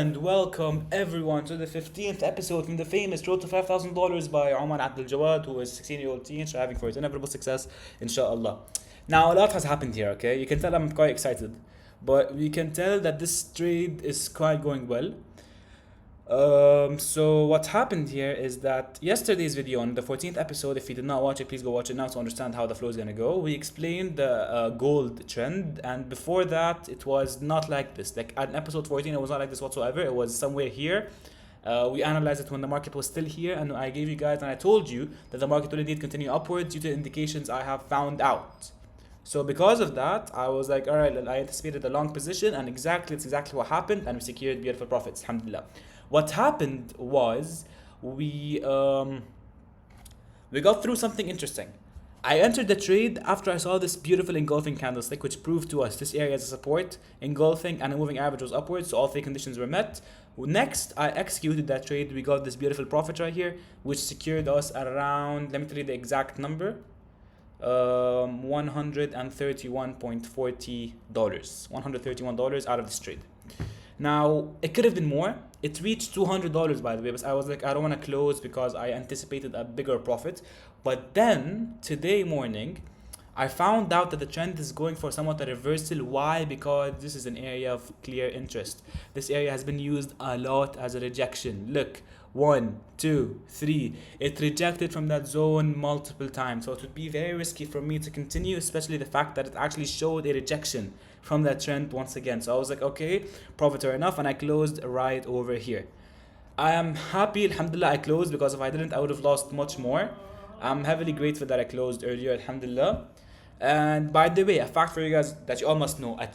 And welcome everyone to the 15th episode from the famous Road to $5,000 by Omar Abdul Jawad, who is a 16-year-old teen striving for his inevitable success, inshallah. Now, a lot has happened here, okay? You can tell I'm quite excited, but we can tell that this trade is quite going well. So what happened here is that yesterday's video on the 14th episode, if you did not watch it, please go watch it now to understand how the flow is gonna go. We explained the gold trend, and before that, it was not like this. Like at episode 14, it was not like this whatsoever. It was somewhere here. We analyzed it when the market was still here, and I gave you guys, and I told you that the market will indeed continue upwards due to indications I have found out. So because of that, I was like, all right, I anticipated a long position, and it's exactly what happened, and we secured beautiful profits, alhamdulillah. What happened was we got through something interesting. I entered the trade after I saw this beautiful engulfing candlestick, which proved to us this area as a support, engulfing, and a moving average was upwards, so all three conditions were met. Next, I executed that trade. We got this beautiful profit right here, which secured us around, let me tell you the exact number, $131.40, $131 out of this trade. Now, it could have been more. It reached $200, by the way, but I was like, I don't want to close because I anticipated a bigger profit. But then, today morning, I found out that the trend is going for somewhat a reversal. Why? Because this is an area of clear interest. This area has been used a lot as a rejection. Look, 1, 2, 3. It rejected from that zone multiple times. So it would be very risky for me to continue, especially the fact that it actually showed a rejection from that trend once again. So I was like, okay, profits are enough, and I closed right over here. I am happy, alhamdulillah, I closed, because if I didn't, I would have lost much more. I'm heavily grateful that I closed earlier, alhamdulillah. And by the way, a fact for you guys that you all must know: a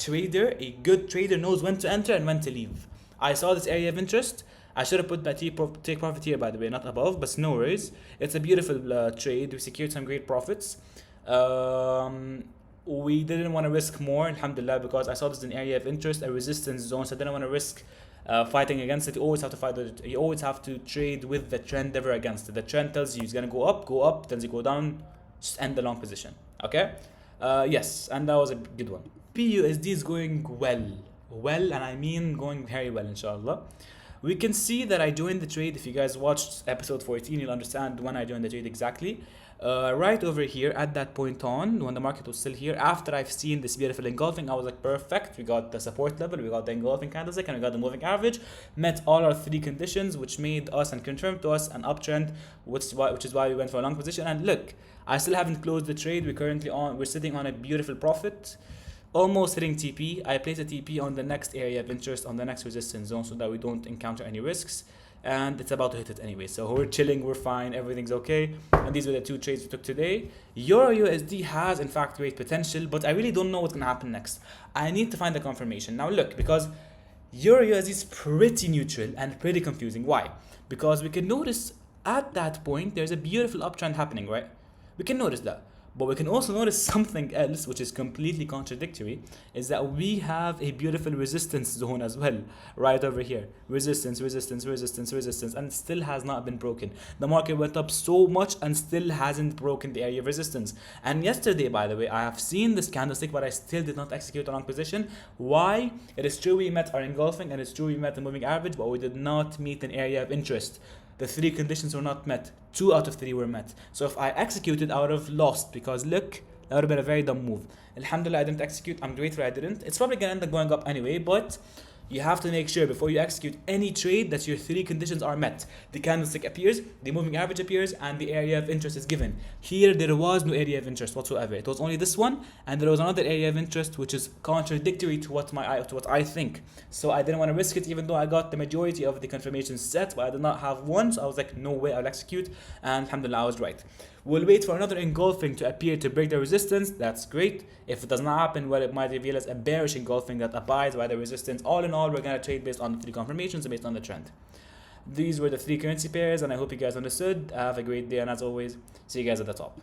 good trader knows when to enter and when to leave. I saw this area of interest. I should have put my take profit here, by the way, not above, but no worries. It's a beautiful trade. We secured some great profits. We didn't want to risk more, alhamdulillah, because I saw this as an area of interest, a resistance zone, so I didn't want to risk fighting against it. You always have to fight it. You always have to trade with the trend, never against it. The trend tells you it's gonna go up, then you go down, just end the long position. Okay? Yes, and that was a good one. PUSD is going well, and I mean going very well, inshallah. We can see that I joined the trade. If you guys watched episode 14, you'll understand when I joined the trade exactly. Right over here at that point on, when the market was still here, after I've seen this beautiful engulfing, I was like, perfect. We got the support level, we got the engulfing candlestick, and we got the moving average. Met all our three conditions, which made us and confirmed to us an uptrend, which is why we went for a long position. And look, I still haven't closed the trade. We're sitting on a beautiful profit, almost hitting TP. I place a TP on the next area of interest, on the next resistance zone, so that we don't encounter any risks. And it's about to hit it anyway. So we're chilling, we're fine, everything's okay. And these were the two trades we took today. Euro USD has in fact great potential, but I really don't know what's gonna happen next. I need to find the confirmation. Now look, because Euro USD is pretty neutral and pretty confusing. Why? Because we can notice at that point there's a beautiful uptrend happening, right? We can notice that. But we can also notice something else, which is completely contradictory, is that we have a beautiful resistance zone as well, right over here. Resistance, and still has not been broken. The market went up so much and still hasn't broken the area of resistance. And yesterday, by the way, I have seen this candlestick, but I still did not execute a long position. Why? It is true we met our engulfing, and it's true we met the moving average, but we did not meet an area of interest. The three conditions were not met. 2 out of 3 were met. So if I executed, I would have lost, because look, that would have been a very dumb move. Alhamdulillah, I didn't execute. I'm grateful I didn't. It's probably gonna end up going up anyway, but you have to make sure before you execute any trade that your three conditions are met. The candlestick appears, the moving average appears, and the area of interest is given. Here, there was no area of interest whatsoever. It was only this one, and there was another area of interest which is contradictory to what I think. So I didn't want to risk it, even though I got the majority of the confirmations set, but I did not have one. So I was like, no way, I'll execute, and alhamdulillah, I was right. We'll wait for another engulfing to appear to break the resistance. That's great. If it does not happen, well, it might reveal as a bearish engulfing that abides by the resistance. All in all, we're going to trade based on the three confirmations and based on the trend. These were the three currency pairs, and I hope you guys understood. Have a great day, and as always, see you guys at the top.